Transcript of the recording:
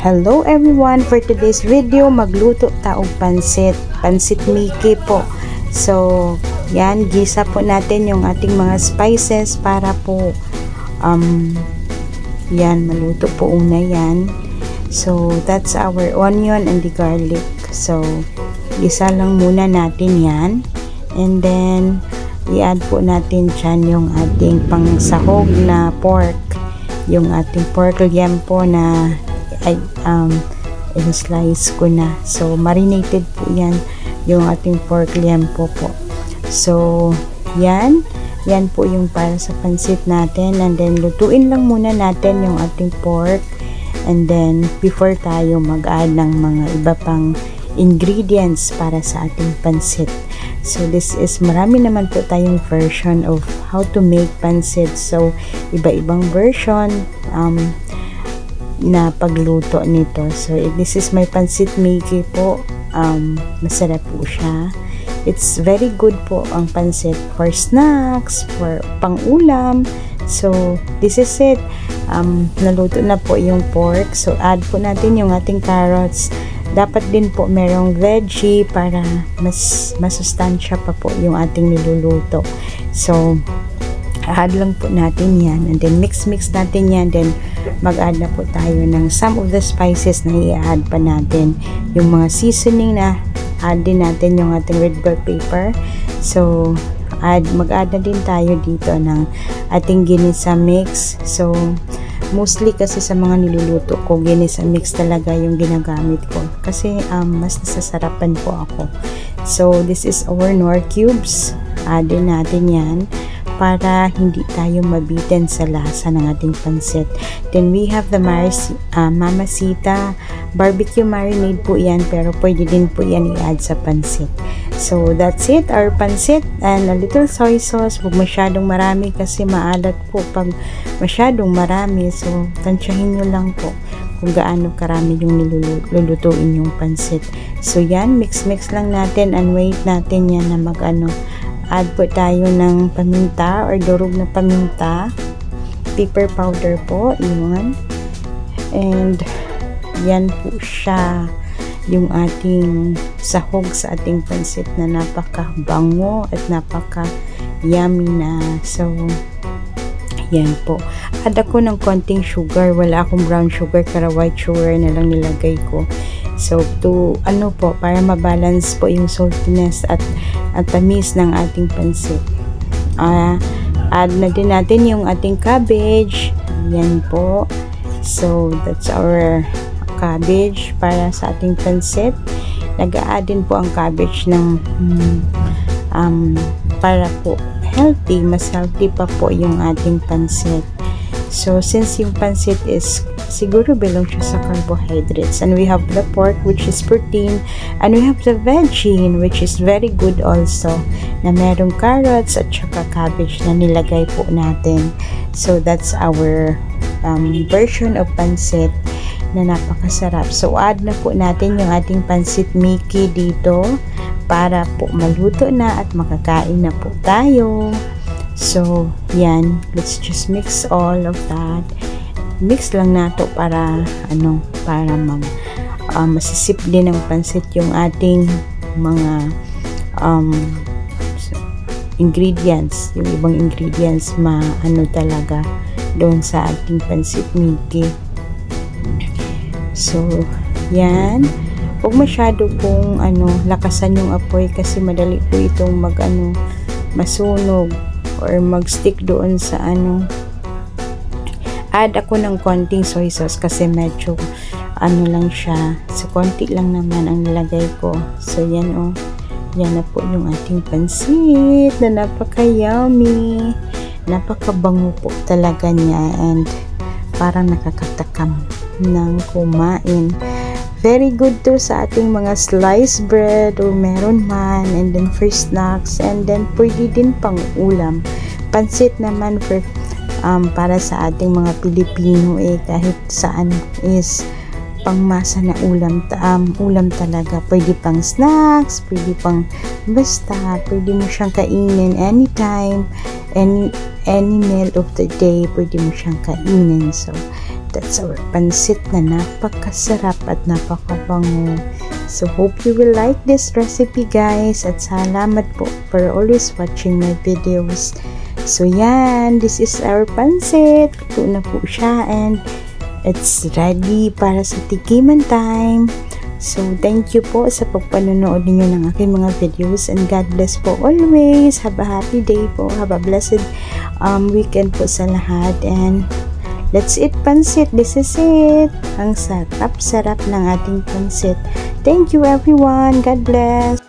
Hello everyone! For today's video, magluto taong pansit Mickey po. So, yan, gisa po natin yung ating mga spices para po yan, maluto po una yan. So, that's our onion and the garlic. So, gisa lang muna natin yan. And then, i-add po natin dyan yung ating pangsahog na pork. Yung ating pork liam po na in-slice ko na. So, marinated po yan yung ating pork liam po. So, yan. Yan po yung para sa pansit natin. And then, lutuin lang muna natin yung ating pork. And then, before tayo mag-add ng mga iba pang ingredients para sa ating pansit. So, this is, marami naman po tayong version of how to make pansit. So, iba-ibang version na pagluto nito. So, this is my pansit Mickey po. Masarap po siya. It's very good po ang pansit for snacks, for pang-ulam. So, this is it. Naluto na po yung pork. So, add po natin yung ating carrots. Dapat din po merong veggie para mas masustansya pa po yung ating niluluto. So, add lang po natin yan. And then, mix natin yan. Then, mag-add na po tayo ng some of the spices na i-add pa natin. Yung mga seasoning na add din natin yung ating red bell pepper. So, mag-add na din tayo dito ng ating ginisa mix. So, mostly kasi sa mga niluluto ko, ginisa mix talaga yung ginagamit ko. Kasi mas nasasarapan po ako. So, this is our Knorr cubes. Add din natin yan para hindi tayo mabitin sa lasa ng ating pansit. Then, we have the Mamacita barbecue marinade po yan, pero pwede din po yan i-add sa pansit. So, that's it, our pansit, and a little soy sauce. Huwag masyadong marami kasi maalat po pag masyadong marami. So, tansyahin nyo lang po kung gaano karami yung nilulutuin yung pansit. So, yan, mix lang natin and wait natin yan na add po tayo ng paminta or durog na paminta, pepper powder po, yun. And, yan po siya, yung ating sahog sa ating pansit na napaka-bango at napaka-yummy na. So, yan po. Add ako ng konting sugar. Wala akong brown sugar, kaya white sugar na lang nilagay ko. So, para mabalance po yung saltiness at tamis ng ating pansit. Add na din natin yung ating cabbage. Yan po. So, that's our cabbage para sa ating pansit. Nag-a-add din po ang cabbage ng para po healthy, mas healthy pa po yung ating pansit. So, since yung pansit is siguro belong siya sa carbohydrates, and we have the pork which is protein, and we have the veggie which is very good also, na merong carrots at saka cabbage na nilagay po natin. So, that's our version of pansit na napakasarap. So, add na po natin yung ating pansit Mickey dito para po maluto na at makakain na po tayo. So, yan. Let's just mix all of that. Mix lang nato para masisip din ng pansit yung ating mga ingredients. Yung ibang ingredients talaga doon sa ating pansit Mickey. So, yan. Huwag masyado pong lakasan yung apoy kasi madali po itong masunog or mag-stick doon sa Add ako ng konting soy sauce kasi medyo lang siya. So, konti lang naman ang nilagay ko. So, yan yan na po yung ating pansit na napaka-yummy. Napaka-bango po talaga niya and parang nakakatakam ng kumain. Very good to sa ating mga sliced bread or meron man, and then for snacks, and then pwede din pang ulam. Pansit naman para sa ating mga Pilipino kahit saan is pangmasa na ulam talaga. Pwede pang snacks, pwede pang pwede mo siyang kainin anytime, any meal of the day, pwede mo siyang kainin. So, That's our pansit na napakasarap at napakabango. So hope you will like this recipe guys, at salamat po for always watching my videos. So yan, this is our pansit. Luto na po siya and it's ready para sa tikiman time. So thank you po sa pagpanonood ninyo ng aking mga videos, and God bless po always. Have a happy day po. Have a blessed weekend po sa lahat, and let's eat pansit. This is it. Ang sarap-sarap ng ating pansit. Thank you everyone. God bless.